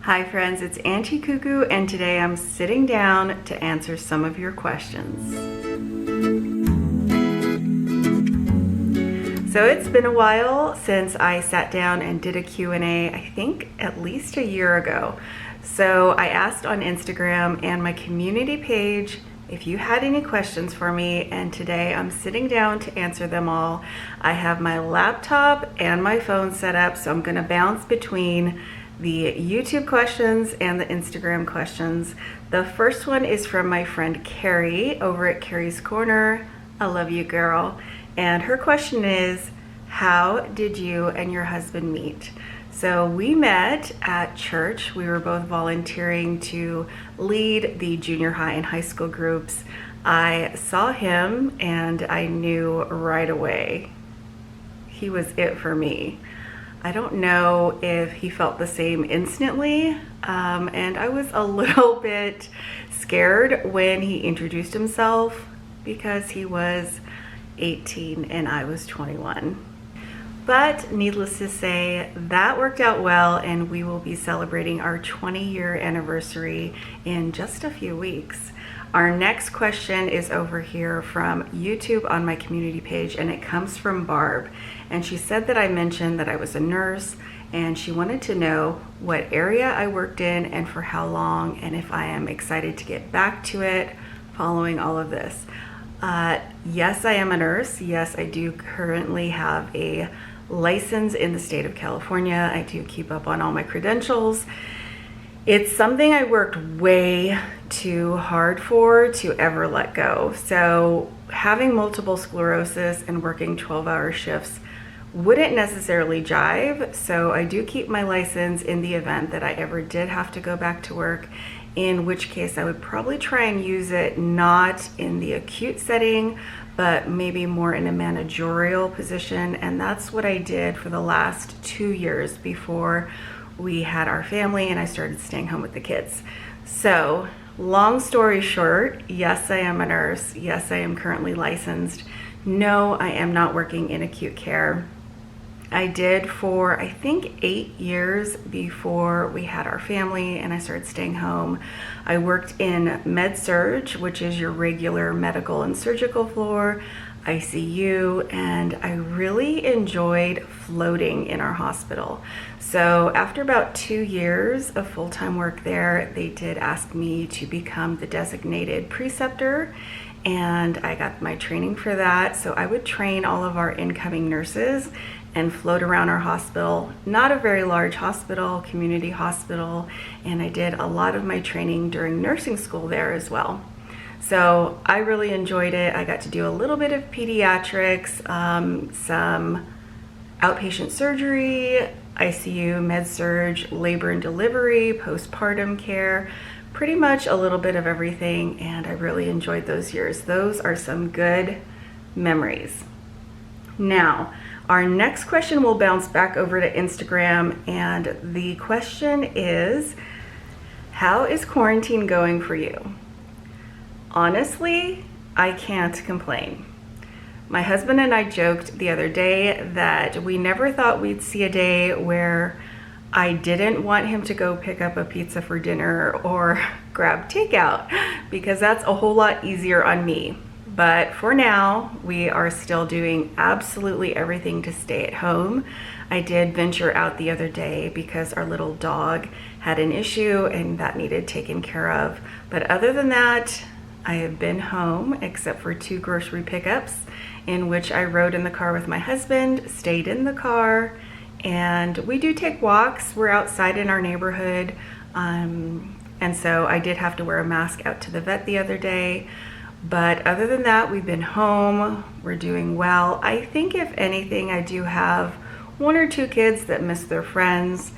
Hi friends, it's Auntie CooCoo, and today I'm sitting down to answer some of your questions. So it's been a while since I sat down and did a Q&A, I think at least a year ago. So I asked on Instagram and my community page if you had any questions for me, and today I'm sitting down to answer them all. I have my laptop and my phone set up, so I'm gonna bounce between the YouTube questions and the Instagram questions. The first one is from my friend Carrie over at Carrie's Corner. I love you, girl. And her question is, how did you and your husband meet? So we met at church. We were both volunteering to lead the junior high and high school groups. I saw him and I knew right away he was it for me. I don't know if he felt the same instantly, and I was a little bit scared when he introduced himself because he was 18 and I was 21. But needless to say, that worked out well, and we will be celebrating our 20-year anniversary in just a few weeks. Our next question is over here from YouTube on my community page, and it comes from Barb. And she said that I mentioned that I was a nurse, and she wanted to know what area I worked in and for how long, and if I am excited to get back to it following all of this. Yes, I am a nurse. Yes, I do currently have a license in the state of California. I do keep up on all my credentials. It's something I worked way too hard for to ever let go. So having multiple sclerosis and working 12-hour shifts wouldn't necessarily jive. So I do keep my license in the event that I ever did have to go back to work, in which case I would probably try and use it not in the acute setting, but maybe more in a managerial position. And that's what I did for the last 2 years before we had our family and I started staying home with the kids. So long story short, yes, I am a nurse. Yes, I am currently licensed. No, I am not working in acute care. I did for, I think, 8 years before we had our family and I started staying home. I worked in med-surg, which is your regular medical and surgical floor, ICU, and I really enjoyed floating in our hospital. So after about 2 years of full-time work there, they did ask me to become the designated preceptor, and I got my training for that. So I would train all of our incoming nurses and float around our hospital. Not a very large hospital, community hospital, and I did a lot of my training during nursing school there as well. So I really enjoyed it. I got to do a little bit of pediatrics, some outpatient surgery, ICU, med-surg, labor and delivery, postpartum care, pretty much a little bit of everything, and I really enjoyed those years. Those are some good memories. Now, our next question will bounce back over to Instagram, and the question is, how is quarantine going for you? Honestly, I can't complain. My husband and I joked the other day that we never thought we'd see a day where I didn't want him to go pick up a pizza for dinner or grab takeout, because that's a whole lot easier on me. But for now, we are still doing absolutely everything to stay at home. I did venture out the other day because our little dog had an issue and that needed taken care of. But other than that, I have been home except for 2 grocery pickups in which I rode in the car with my husband, stayed in the car, and we do take walks. We're outside in our neighborhood. And so I did have to wear a mask out to the vet the other day. But other than that, we've been home, we're doing well. I think if anything, I do have 1 or 2 kids that miss their friends.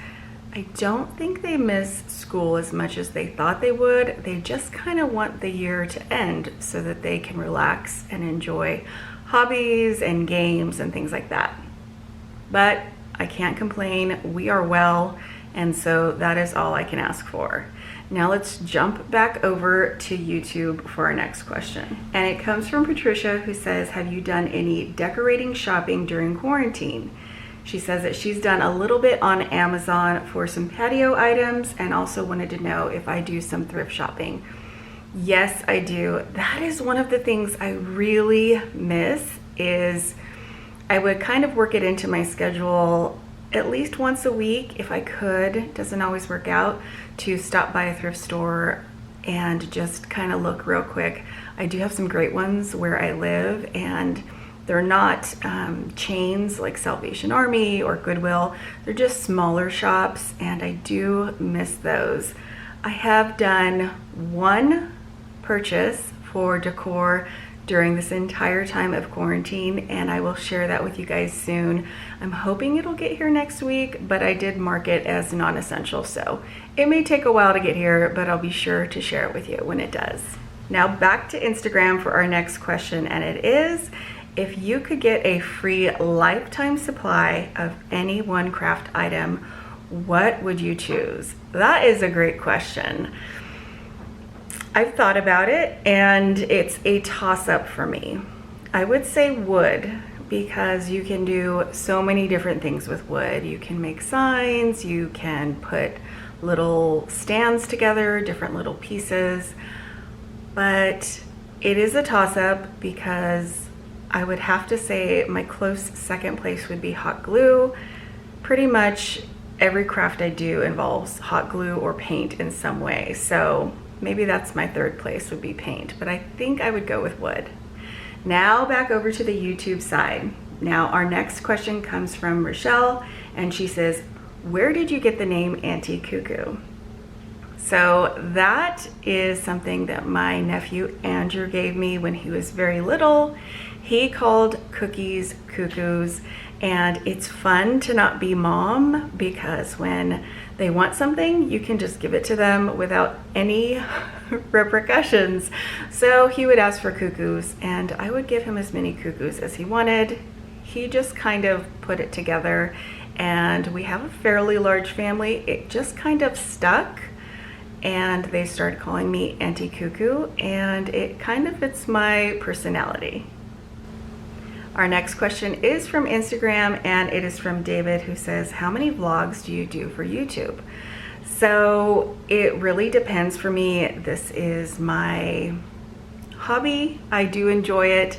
I don't think they miss school as much as they thought they would. They just kind of want the year to end so that they can relax and enjoy hobbies and games and things like that. But I can't complain, we are well, and so that is all I can ask for. Now let's jump back over to YouTube for our next question. And it comes from Patricia, who says, have you done any decorating shopping during quarantine? She says that she's done a little bit on Amazon for some patio items and also wanted to know if I do some thrift shopping. Yes, I do. That is one of the things I really miss. Is I would kind of work it into my schedule at least once a week if I could. It doesn't always work out, to stop by a thrift store and just kind of look real quick. I do have some great ones where I live, and they're not chains like Salvation Army or Goodwill. They're just smaller shops, and I do miss those. I have done one purchase for Decor during this entire time of quarantine, and I will share that with you guys soon. I'm hoping it'll get here next week, but I did mark it as non-essential, so it may take a while to get here, but I'll be sure to share it with you when it does. Now back to Instagram for our next question, and it is, if you could get a free lifetime supply of any one craft item, what would you choose? That is a great question. I've thought about it, and it's a toss-up for me. I would say wood, because you can do so many different things with wood. You can make signs, you can put little stands together, different little pieces, but it is a toss-up because I would have to say my close second place would be hot glue. Pretty much every craft I do involves hot glue or paint in some way, so maybe that's my third place, would be paint, but I think I would go with wood. Now back over to the YouTube side. Now our next question comes from Rochelle, and she says, where did you get the name Auntie CooCoo? So that is something that my nephew Andrew gave me when he was very little. He called cookies cuckoos, and it's fun to not be mom, because when they want something, you can just give it to them without any repercussions. So he would ask for cuckoos, and I would give him as many cuckoos as he wanted. He just kind of put it together, and we have a fairly large family. It just kind of stuck, and they started calling me Auntie CooCoo, and it kind of fits my personality. Our next question is from Instagram, and it is from David, who says, how many vlogs do you do for YouTube? So it really depends for me. This is my hobby. I do enjoy it.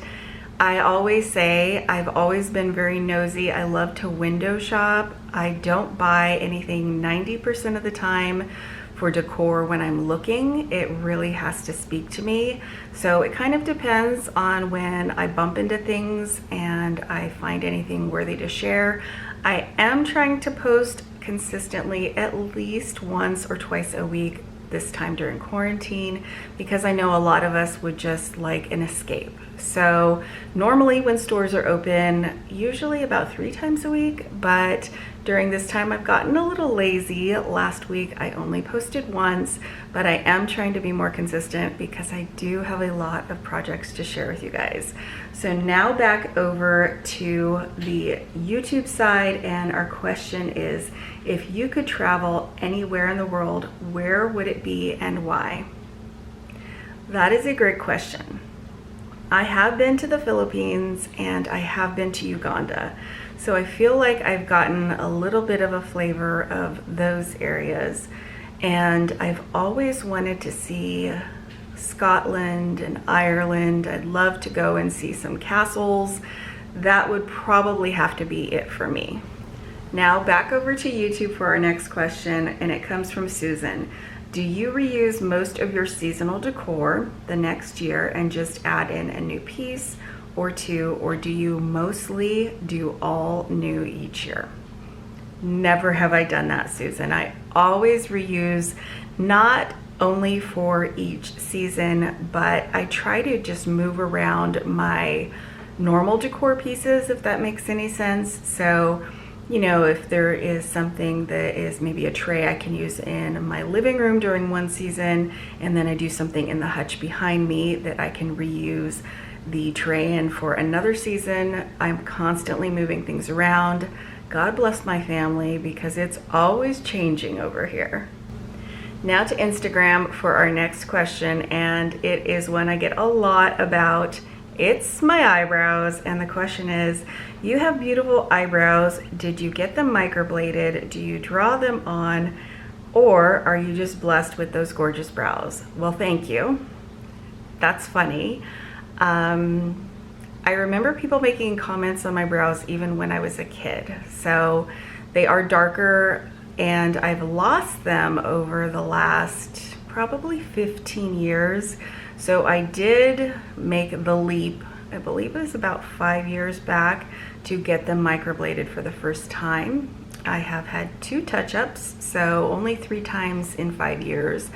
I always say I've always been very nosy. I love to window shop. I don't buy anything 90% of the time for decor when I'm looking. It really has to speak to me. So it kind of depends on when I bump into things and I find anything worthy to share. I am trying to post consistently at least once or twice a week this time during quarantine, because I know a lot of us would just like an escape. So normally when stores are open, usually about 3 times a week, but during this time I've gotten a little lazy. Last week I only posted once, but I am trying to be more consistent because I do have a lot of projects to share with you guys. So now back over to the YouTube side, and our question is, if you could travel anywhere in the world, where would it be and why? That is a great question. I have been to the Philippines and I have been to Uganda. So I feel like I've gotten a little bit of a flavor of those areas, and I've always wanted to see Scotland and Ireland. I'd love to go and see some castles. That would probably have to be it for me. Now back over to YouTube for our next question, and it comes from Susan. Do you reuse most of your seasonal decor the next year and just add in a new piece or two, or do you mostly do all new each year? Never have I done that, Susan. I always reuse, not only for each season, but I try to just move around my normal decor pieces, if that makes any sense. So, you know, if there is something that is maybe a tray I can use in my living room during one season, and then I do something in the hutch behind me that I can reuse the tray in for another season. I'm constantly moving things around. God bless my family, because it's always changing over here. Now to Instagram for our next question, and it is one I get a lot about it's my eyebrows, and the question is, you have beautiful eyebrows. Did you get them microbladed? Do you draw them on? Or are you just blessed with those gorgeous brows? Well, thank you. That's funny. I remember people making comments on my brows even when I was a kid. So they are darker, and I've lost them over the last probably 15 years. So I did make the leap, I believe it was about 5 years back, to get them microbladed for the first time. I have had 2 touch-ups, so only 3 times in 5 years.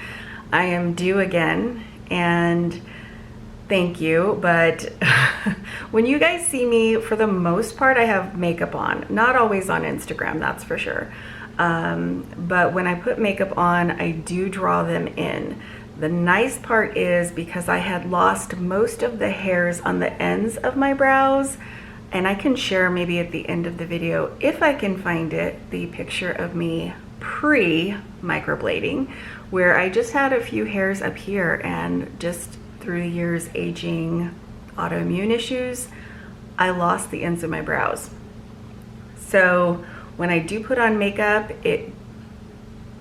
I am due again, and thank you, but when you guys see me, for the most part, I have makeup on. Not always on Instagram, that's for sure. But when I put makeup on, I do draw them in. The nice part is, because I had lost most of the hairs on the ends of my brows, and I can share maybe at the end of the video, if I can find it, the picture of me pre-microblading, where I just had a few hairs up here, and just through the years, aging, autoimmune issues, I lost the ends of my brows. So when I do put on makeup, it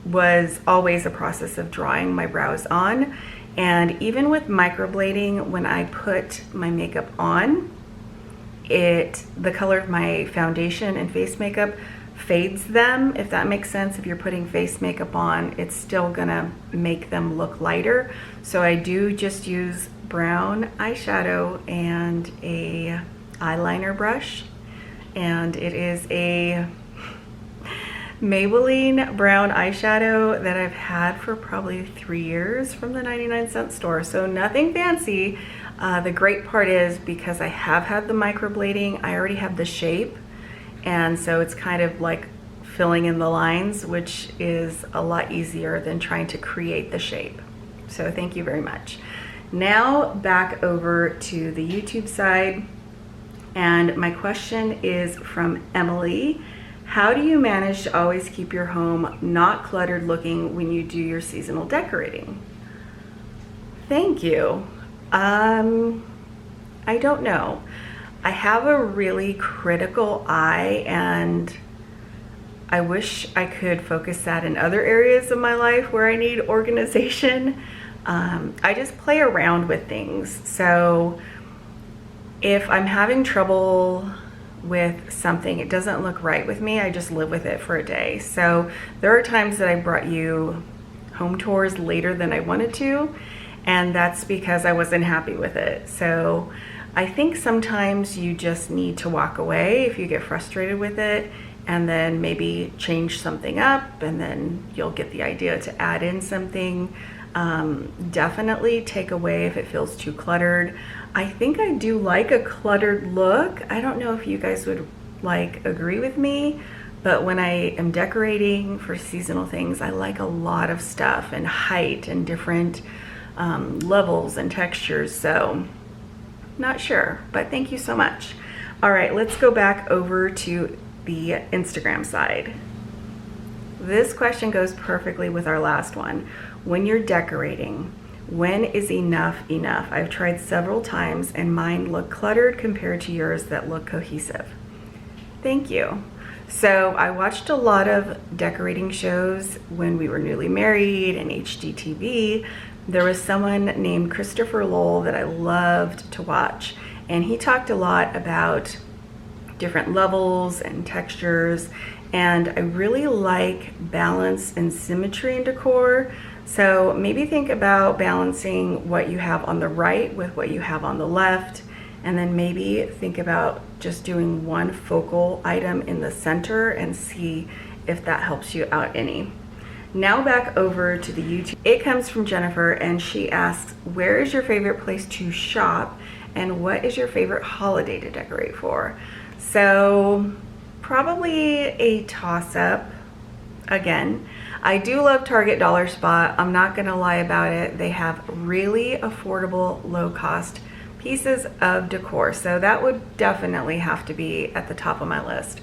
was always a process of drawing my brows on. And even with microblading, when I put my makeup on, the color of my foundation and face makeup fades them, if that makes sense. If you're putting face makeup on, it's still gonna make them look lighter. So I do just use brown eyeshadow and a eyeliner brush, and it is a Maybelline brown eyeshadow that I've had for probably 3 years from the 99-cent store. So nothing fancy. The great part is, because I have had the microblading, I already have the shape, and so it's kind of like filling in the lines, which is a lot easier than trying to create the shape. So thank you very much. Now back over to the YouTube side, and my question is from Emily. How do you manage to always keep your home not cluttered looking when you do your seasonal decorating? Thank you. I don't know. I have a really critical eye, and I wish I could focus that in other areas of my life where I need organization. I just play around with things. So if I'm having trouble with something, it doesn't look right with me, I just live with it for a day. So there are times that I brought you home tours later than I wanted to, and that's because I wasn't happy with it. So I think sometimes you just need to walk away if you get frustrated with it, and then maybe change something up, and then you'll get the idea to add in something. Definitely take away if it feels too cluttered. I think I do like a cluttered look. I don't know if you guys would agree with me, but when I am decorating for seasonal things, I like a lot of stuff and height and different levels and textures. So not sure, but thank you so much. All right, let's go back over to the Instagram side. This question goes perfectly with our last one. When you're decorating, when is enough enough? I've tried several times and mine look cluttered compared to yours that look cohesive. Thank you. So I watched a lot of decorating shows when we were newly married and HGTV. There was someone named Christopher Lowell that I loved to watch, and he talked a lot about different levels and textures, and I really like balance and symmetry in decor. So maybe think about balancing what you have on the right with what you have on the left, and then maybe think about just doing one focal item in the center and see if that helps you out any. Now back over to the YouTube. It comes from Jennifer, and she asks, where is your favorite place to shop, and what is your favorite holiday to decorate for? So probably a toss-up. Again, I do love Target Dollar Spot. I'm not gonna lie about it. They have really affordable, low-cost pieces of decor. So that would definitely have to be at the top of my list.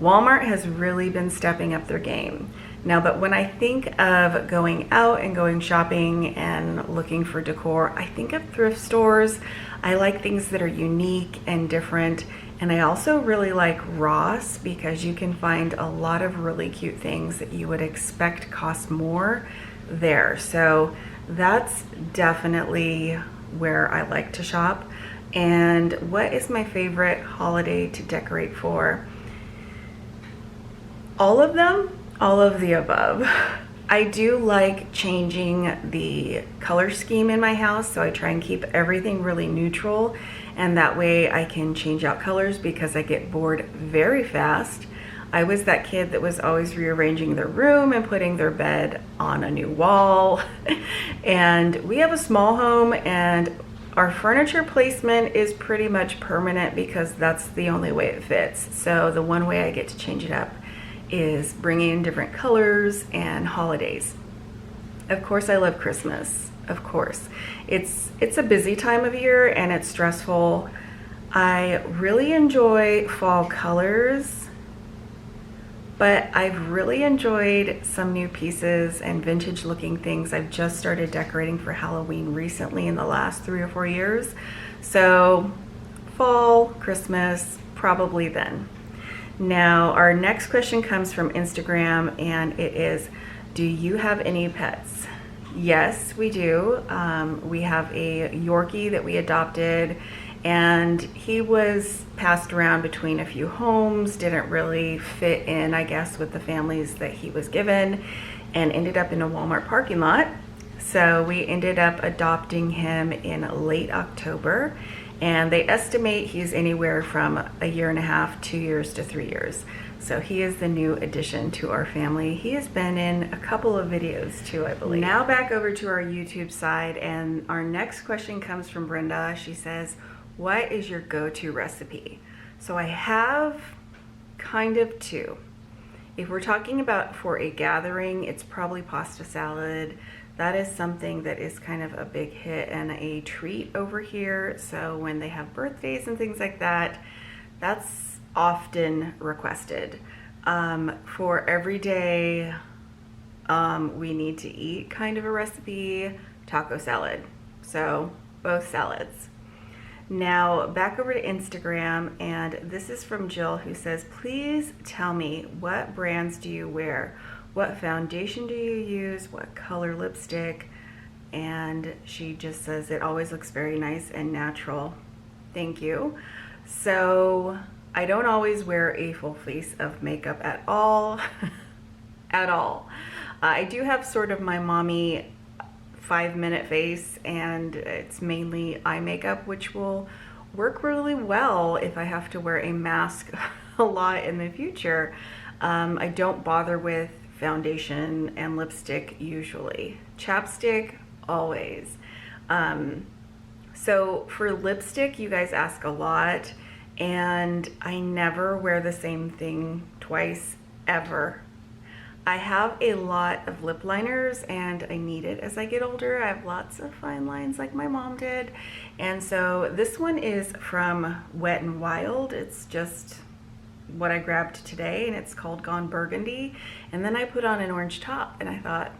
Walmart has really been stepping up their game. Now, but when I think of going out and going shopping and looking for decor, I think of thrift stores. I like things that are unique and different. And I also really like Ross because you can find a lot of really cute things that you would expect cost more there. So that's definitely where I like to shop. And what is my favorite holiday to decorate for? All of them, all of the above. I do like changing the color scheme in my house, so I try and keep everything really neutral, and that way I can change out colors because I get bored very fast. I was that kid that was always rearranging their room and putting their bed on a new wall. And we have a small home, and our furniture placement is pretty much permanent because that's the only way it fits. So the one way I get to change it up is bringing in different colors and holidays. Of course, I love Christmas. Of course. It's a busy time of year and it's stressful. I really enjoy fall colors, but I've really enjoyed some new pieces and vintage looking things. I've just started decorating for Halloween recently in the last 3 or 4 years. So fall, Christmas, probably then. Now, our next question comes from Instagram, and it is, do you have any pets? Yes, we do. We have a Yorkie that we adopted, and he was passed around between a few homes, didn't really fit in, I guess, with the families that he was given, and ended up in a Walmart parking lot. So we ended up adopting him in late October. And they estimate he's anywhere from 1.5 years, 2 years to 3 years. So he is the new addition to our family. He has been in a couple of videos too, I believe. Now back over to our YouTube side, and our next question comes from Brenda. She says, what is your go-to recipe? So I have kind of two. If we're talking about for a gathering, it's probably pasta salad. That is something that is kind of a big hit and a treat over here. So when they have birthdays and things like that, that's often requested. For every day we need to eat kind of a recipe, taco salad. So both salads. Now back over to Instagram, and this is from Jill, who says, please tell me, what brands do you wear? What foundation do you use? What color lipstick? And she just says it always looks very nice and natural. Thank you. So I don't always wear a full face of makeup at all. At all. I do have sort of my mommy 5-minute face, and it's mainly eye makeup, which will work really well if I have to wear a mask a lot in the future. I don't bother with foundation and lipstick usually. Chapstick, always. So for lipstick, you guys ask a lot, and I never wear the same thing twice, ever. I have a lot of lip liners, and I need it as I get older. I have lots of fine lines like my mom did. And so this one is from Wet n Wild. It's just what I grabbed today, and it's called Gone Burgundy. And then I put on an orange top, and I thought,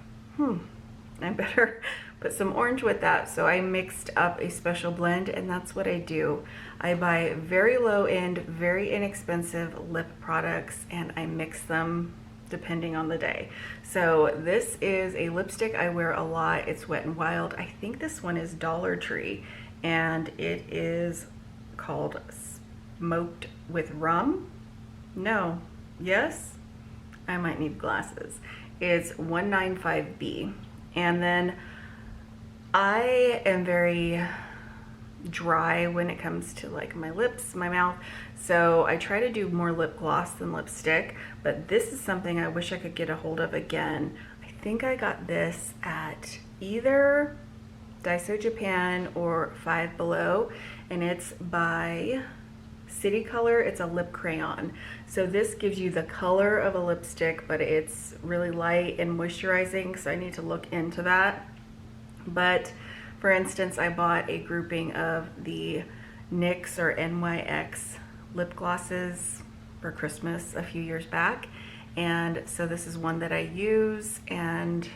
I better put some orange with that. So I mixed up a special blend, and that's what I do. I buy very low end, very inexpensive lip products, and I mix them depending on the day. So this is a lipstick I wear a lot. It's Wet n Wild. I think this one is Dollar Tree, and it is called Smoked with Rum. No, yes, I might need glasses. It's 195B. And then I am very dry when it comes to like my lips, my mouth. So I try to do more lip gloss than lipstick, but this is something I wish I could get a hold of again. I think I got this at either Daiso Japan or Five Below, and it's by City Color. It's a lip crayon. So this gives you the color of a lipstick, but it's really light and moisturizing, so I need to look into that. But for instance, I bought a grouping of the NYX or NYX lip glosses for Christmas a few years back, And so this is one that I use, and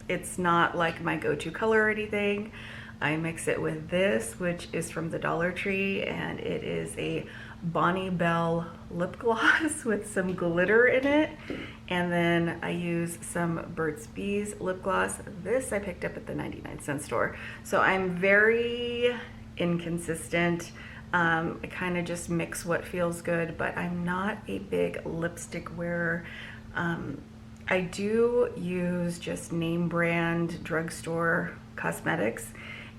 it's not like my go-to color or anything. I mix it with this, which is from the Dollar Tree, and it is a Bonnie Bell lip gloss with some glitter in it. And then I use some Burt's Bees lip gloss. This I picked up at the 99-cent store. So I'm very inconsistent. I kind of just mix what feels good, but I'm not a big lipstick wearer. I do use just name brand drugstore cosmetics.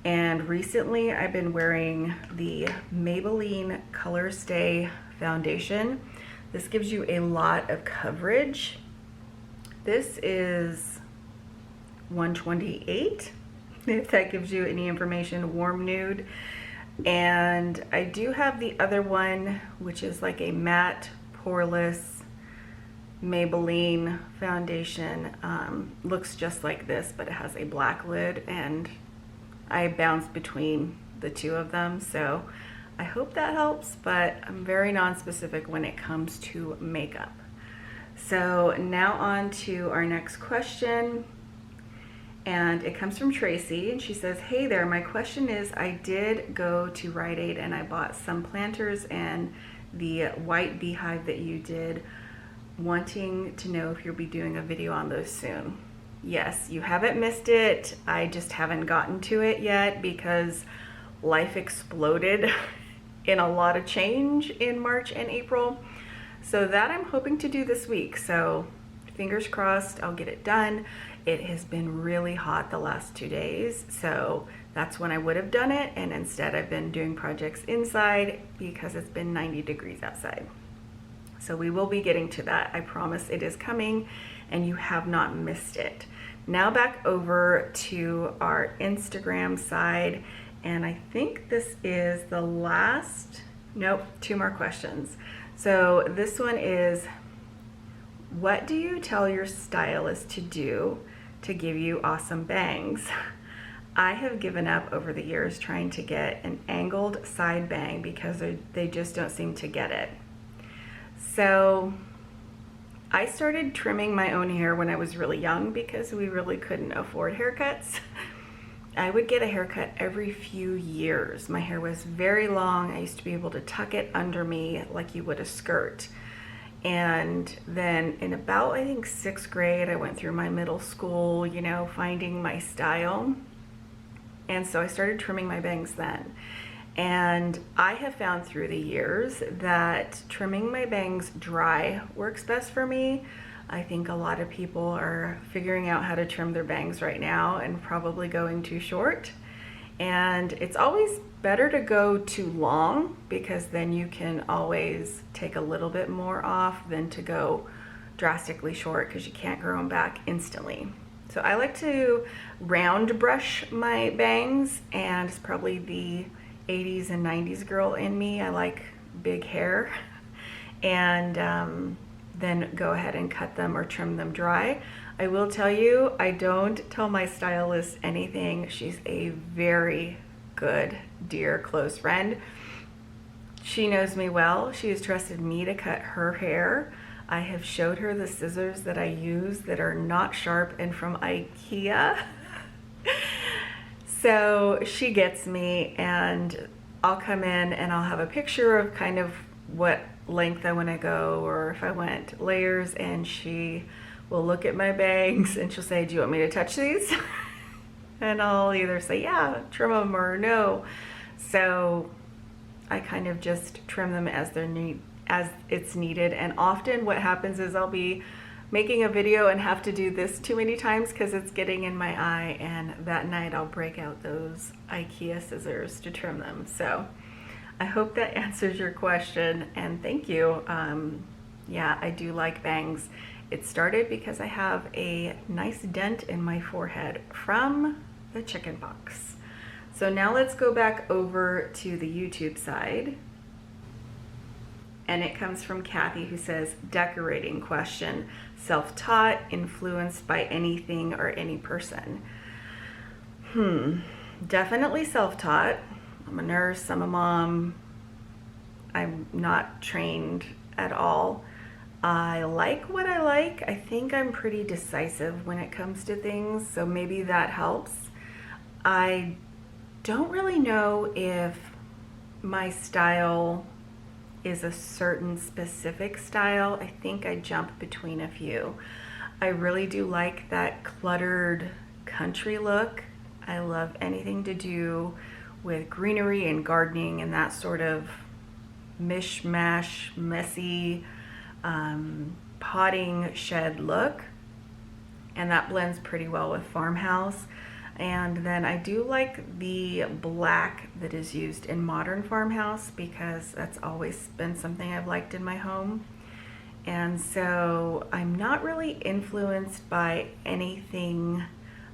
And recently I've been wearing the Maybelline Color Stay foundation. This gives you a lot of coverage. This is 128, if that gives you any information, warm nude. And I do have the other one, which is like a matte, poreless Maybelline foundation. Looks just like this, but it has a black lid, and I bounce between the two of them, so I hope that helps, but I'm very non-specific when it comes to makeup. So now on to our next question, and it comes from Tracy, and she says, hey there, my question is, I did go to Rite Aid and I bought some planters and the white beehive that you did, wanting to know if you'll be doing a video on those soon. Yes, you haven't missed it. I just haven't gotten to it yet because life exploded in a lot of change in March and April. So that I'm hoping to do this week. So fingers crossed I'll get it done. It has been really hot the last 2 days. So that's when I would have done it. And instead I've been doing projects inside because it's been 90 degrees outside. So we will be getting to that. I promise it is coming and you have not missed it. Now back over to our Instagram side, and I think this is the last, nope, 2 more questions. So this one is, what do you tell your stylist to do to give you awesome bangs? I have given up over the years trying to get an angled side bang because they just don't seem to get it. So I started trimming my own hair when I was really young because we really couldn't afford haircuts. I would get a haircut every few years. My hair was very long. I used to be able to tuck it under me like you would a skirt. And then in about, I think, 6th grade, I went through my middle school, you know, finding my style. And so I started trimming my bangs then. And I have found through the years that trimming my bangs dry works best for me. I think a lot of people are figuring out how to trim their bangs right now and probably going too short. And it's always better to go too long because then you can always take a little bit more off than to go drastically short because you can't grow them back instantly. So I like to round brush my bangs, and it's probably the 80s and 90s girl in me. I like big hair, and then go ahead and cut them or trim them dry. I will tell you, I don't tell my stylist anything. She's a very good, dear, close friend. She knows me well. She has trusted me to cut her hair. I have showed her the scissors that I use that are not sharp and from IKEA. So she gets me, and I'll come in and I'll have a picture of kind of what length I want to go, or if I went layers, and she will look at my bangs and she'll say, do you want me to touch these? And I'll either say, yeah, trim them, or no. So I kind of just trim them as it's needed. And often what happens is I'll be making a video and have to do this too many times because it's getting in my eye, and that night I'll break out those IKEA scissors to trim them. So I hope that answers your question, and thank you. Yeah, I do like bangs. It started because I have a nice dent in my forehead from the chicken pox. So now let's go back over to the YouTube side. And it comes from Kathy, who says, decorating question, self-taught, influenced by anything or any person? Definitely self-taught. I'm a nurse, I'm a mom. I'm not trained at all. I like what I like. I think I'm pretty decisive when it comes to things, so maybe that helps. I don't really know if my style is a certain specific style. I think I jump between a few. I really do like that cluttered country look. I love anything to do with greenery and gardening and that sort of mishmash, messy, potting shed look. And that blends pretty well with farmhouse. And then I do like the black that is used in modern farmhouse because that's always been something I've liked in my home. And so I'm not really influenced by anything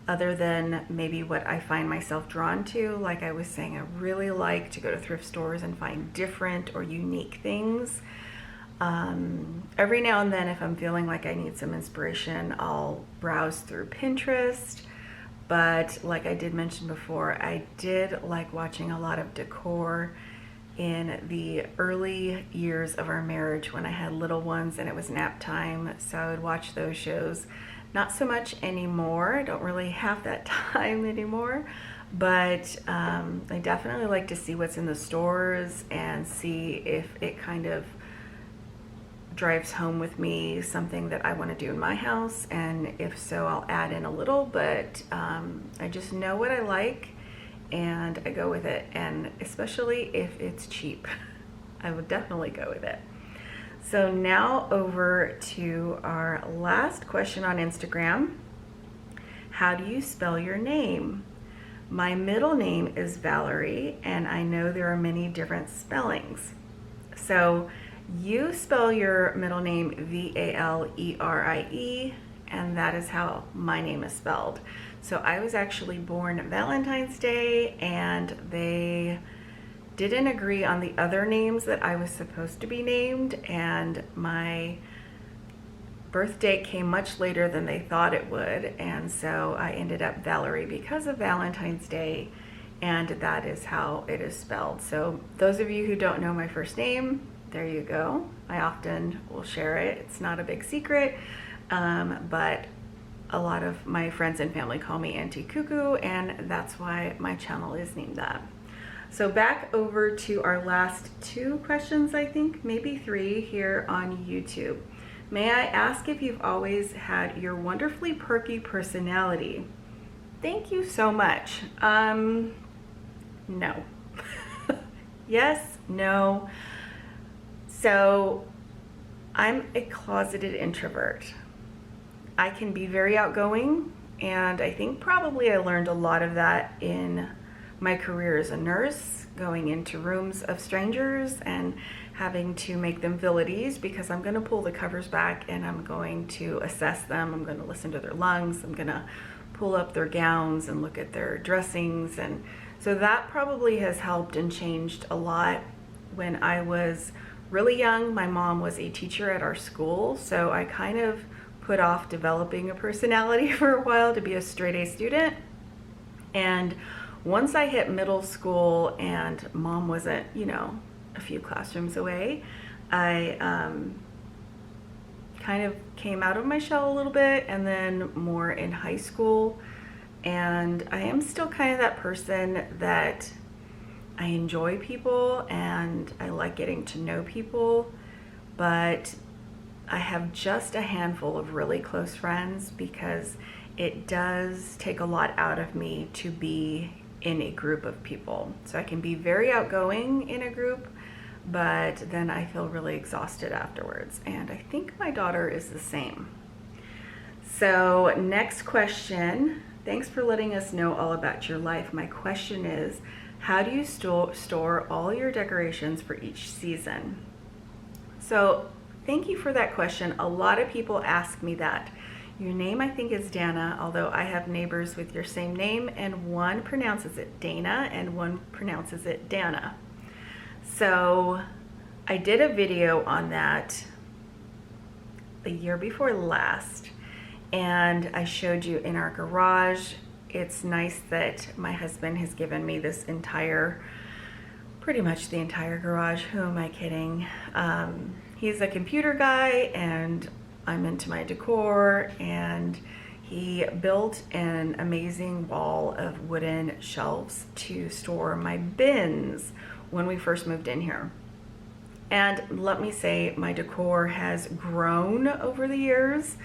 other than maybe what I find myself drawn to. Like I was saying, I really like to go to thrift stores and find different or unique things. Every now and then, if I'm feeling like I need some inspiration, I'll browse through Pinterest. But like I did mention before, I did like watching a lot of Decor in the early years of our marriage when I had little ones and it was nap time. So I would watch those shows. Not so much anymore. I don't really have that time anymore. But I definitely like to see what's in the stores and see if it kind of drives home with me something that I want to do in my house, and if so, I'll add in a little, but I just know what I like and I go with it, and especially if it's cheap, I would definitely go with it. So now over to our last question on Instagram. How do you spell your name? My middle name is Valerie, and I know there are many different spellings. So you spell your middle name Valerie, and that is how my name is spelled. So I was actually born Valentine's Day, and they didn't agree on the other names that I was supposed to be named, and my birth date came much later than they thought it would, and so I ended up Valerie because of Valentine's Day, and that is how it is spelled. So those of you who don't know my first name, there you go. I often will share it. It's not a big secret, but a lot of my friends and family call me Auntie CooCoo, and that's why my channel is named that. So back over to our last two questions, I think, maybe three here on YouTube. May I ask if you've always had your wonderfully perky personality? Thank you so much. No. Yes, no. So I'm a closeted introvert. I can be very outgoing, and I think probably I learned a lot of that in my career as a nurse, going into rooms of strangers and having to make them feel at ease, because I'm going to pull the covers back and I'm going to assess them. I'm going to listen to their lungs. I'm going to pull up their gowns and look at their dressings. And so that probably has helped and changed a lot. When I was really young, my mom was a teacher at our school, so I kind of put off developing a personality for a while to be a straight A student. And once I hit middle school and mom wasn't, a few classrooms away, I kind of came out of my shell a little bit, and then more in high school. And I am still kind of that person that I enjoy people and I like getting to know people, but I have just a handful of really close friends because it does take a lot out of me to be in a group of people. So I can be very outgoing in a group, but then I feel really exhausted afterwards. And I think my daughter is the same. So next question. Thanks for letting us know all about your life. My question is, how do you store all your decorations for each season? So thank you for that question. A lot of people ask me that. Your name, I think, is Dana, although I have neighbors with your same name, and one pronounces it Dana and one pronounces it Dana. So I did a video on that the year before last, and I showed you in our garage. It's nice that my husband has given me this entire, pretty much the entire garage. Who am I kidding? He's a computer guy and I'm into my decor, and he built an amazing wall of wooden shelves to store my bins when we first moved in here. And let me say, my decor has grown over the years.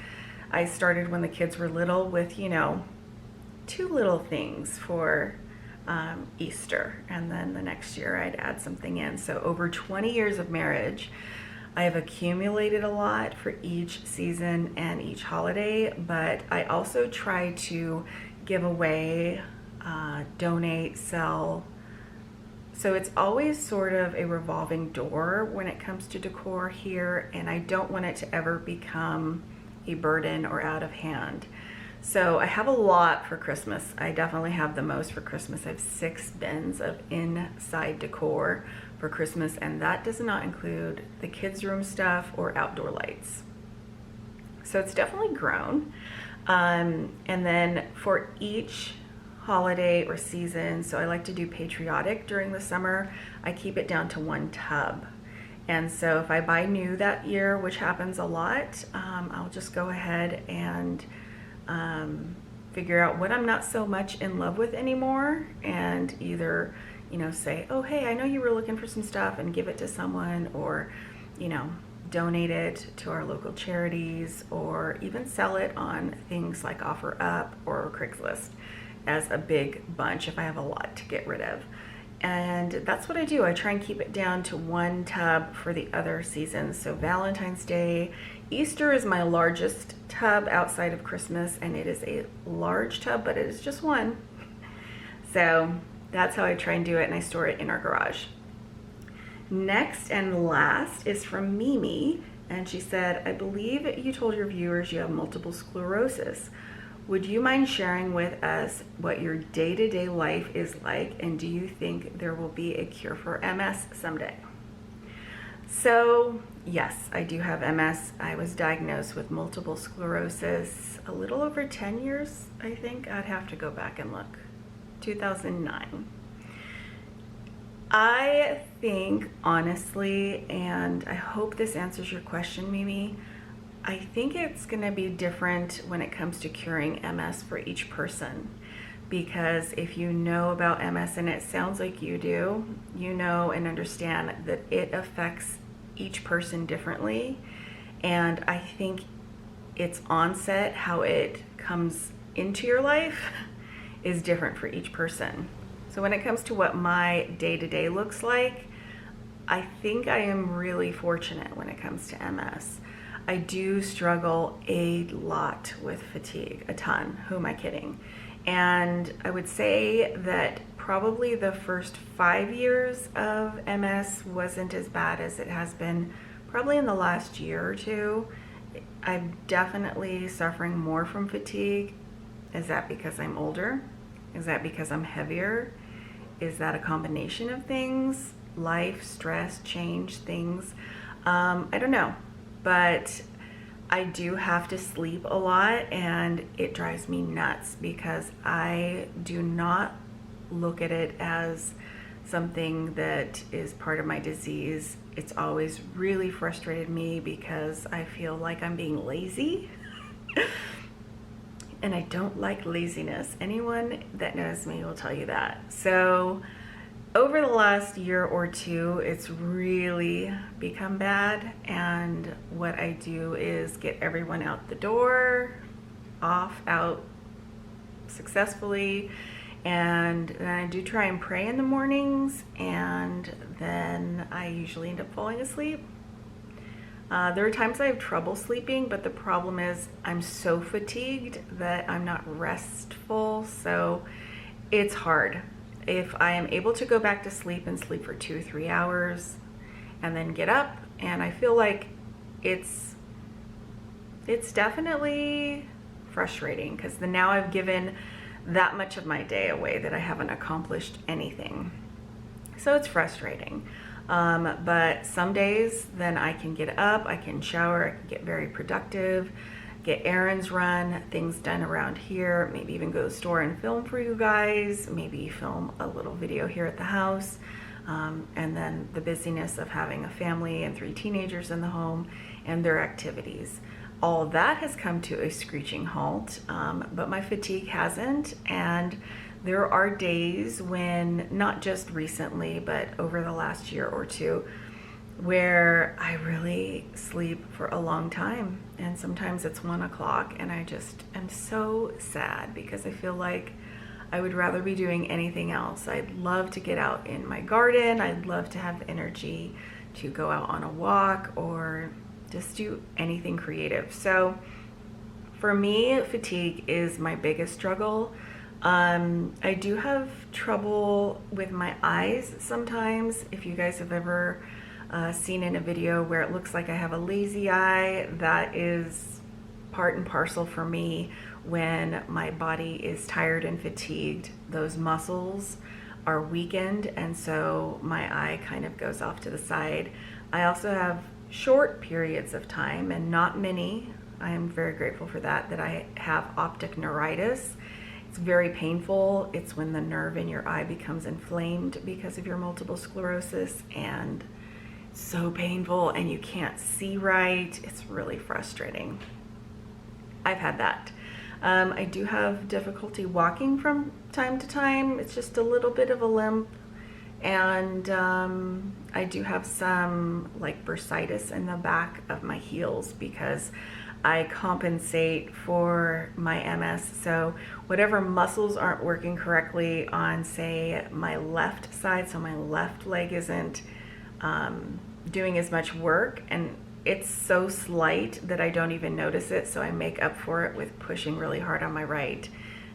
I started when the kids were little with, you know, 2 little things for Easter, and then the next year I'd add something in. So over 20 years of marriage, I have accumulated a lot for each season and each holiday, but I also try to give away, donate, sell. So it's always sort of a revolving door when it comes to decor here, and I don't want it to ever become a burden or out of hand. So I have a lot for Christmas. I definitely have the most for Christmas. I have 6 bins of inside decor for Christmas, and that does not include the kids' room stuff or outdoor lights. So it's definitely grown. And then for each holiday or season, so I like to do patriotic during the summer, I keep it down to 1 tub. And so if I buy new that year, which happens a lot, I'll just go ahead and figure out what I'm not so much in love with anymore, and either, you know, say, oh, hey, I know you were looking for some stuff, and give it to someone, or, you know, donate it to our local charities, or even sell it on things like OfferUp or Craigslist as a big bunch if I have a lot to get rid of. And that's what I do. I try and keep it down to 1 tub for the other seasons. So Valentine's Day, Easter is my largest tub outside of Christmas, and it is a large tub, but it is just 1. So that's how I try and do it, and I store it in our garage. Next and last is from Mimi, and she said, I believe you told your viewers you have multiple sclerosis. Would you mind sharing with us what your day-to-day life is like, and do you think there will be a cure for MS someday? So yes, I do have MS. I was diagnosed with multiple sclerosis a little over 10 years, I think. I'd have to go back and look. 2009. I think, honestly, and I hope this answers your question, Mimi, I think it's going to be different when it comes to curing MS for each person, because if you know about MS, and it sounds like you do, you know and understand that it affects each person differently, and I think its onset, how it comes into your life, is different for each person. So when it comes to what my day-to-day looks like, I think I am really fortunate when it comes to MS. I do struggle a lot with fatigue, a ton. Who am I kidding? And I would say that probably the first 5 years of MS wasn't as bad as it has been probably in the last year or 2. I'm definitely suffering more from fatigue. Is that because I'm older? Is that because I'm heavier? Is that a combination of things? Life, stress, change, things? I don't know. But I do have to sleep a lot, and it drives me nuts because I do not look at it as something that is part of my disease. It's always really frustrated me because I feel like I'm being lazy. And I don't like laziness. Anyone that knows me will tell you that. So over the last year or 2, it's really become bad, and what I do is get everyone out the door, out successfully, and then I do try and pray in the mornings, and then I usually end up falling asleep. There are times I have trouble sleeping, but the problem is I'm so fatigued that I'm not restful, so it's hard. If I am able to go back to sleep and sleep for 2-3 hours and then get up, and I feel like it's definitely frustrating because now I've given that much of my day away that I haven't accomplished anything. So it's frustrating. But some days then I can get up, I can shower, I can get very productive, get errands run, things done around here, maybe even go to the store and film for you guys, maybe film a little video here at the house. and then the busyness of having a family and 3 teenagers in the home and their activities. All that has come to a screeching halt, but my fatigue hasn't. And there are days when, not just recently, but over the last year or two, where I really sleep for a long time. And sometimes it's 1 o'clock, and I just am so sad because I feel like I would rather be doing anything else. I'd love to get out in my garden. I'd love to have energy to go out on a walk or just do anything creative. So for me, fatigue is my biggest struggle. I do have trouble with my eyes sometimes. If you guys have ever seen in a video where it looks like I have a lazy eye, that is part and parcel for me. When my body is tired and fatigued, those muscles are weakened, and so my eye kind of goes off to the side. I also have short periods of time, and not many. I am very grateful for that I have optic neuritis. It's very painful. It's when the nerve in your eye becomes inflamed because of your multiple sclerosis, and it's so painful and you can't see right. It's really frustrating. I've had that. I do have difficulty walking from time to time. It's just a little bit of a limp. And I do have some like bursitis in the back of my heels because I compensate for my MS. So whatever muscles aren't working correctly on, say, my left side, so my left leg isn't doing as much work, and it's so slight that I don't even notice it, so I make up for it with pushing really hard on my right,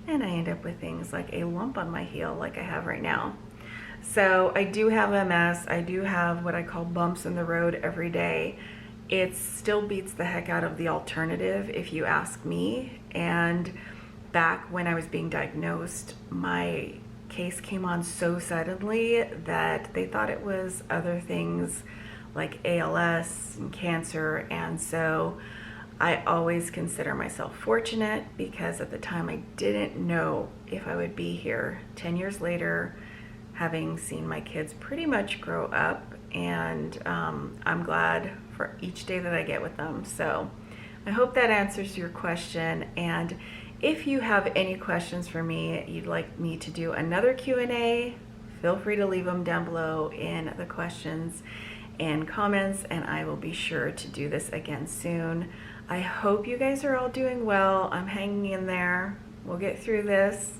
and I end up with things like a lump on my heel like I have right now. So I do have MS. I do have what I call bumps in the road every day. It still beats the heck out of the alternative, if you ask me. And back when I was being diagnosed, my case came on so suddenly that they thought it was other things like ALS and cancer. And so I always consider myself fortunate because at the time I didn't know if I would be here 10 years later, having seen my kids pretty much grow up, and I'm glad for each day that I get with them. So I hope that answers your question, and if you have any questions for me, you'd like me to do another Q&A, feel free to leave them down below in the questions and comments, and I will be sure to do this again soon. I hope you guys are all doing well. I'm hanging in there. We'll get through this.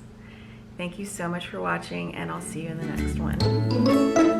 Thank you so much for watching, and I'll see you in the next one.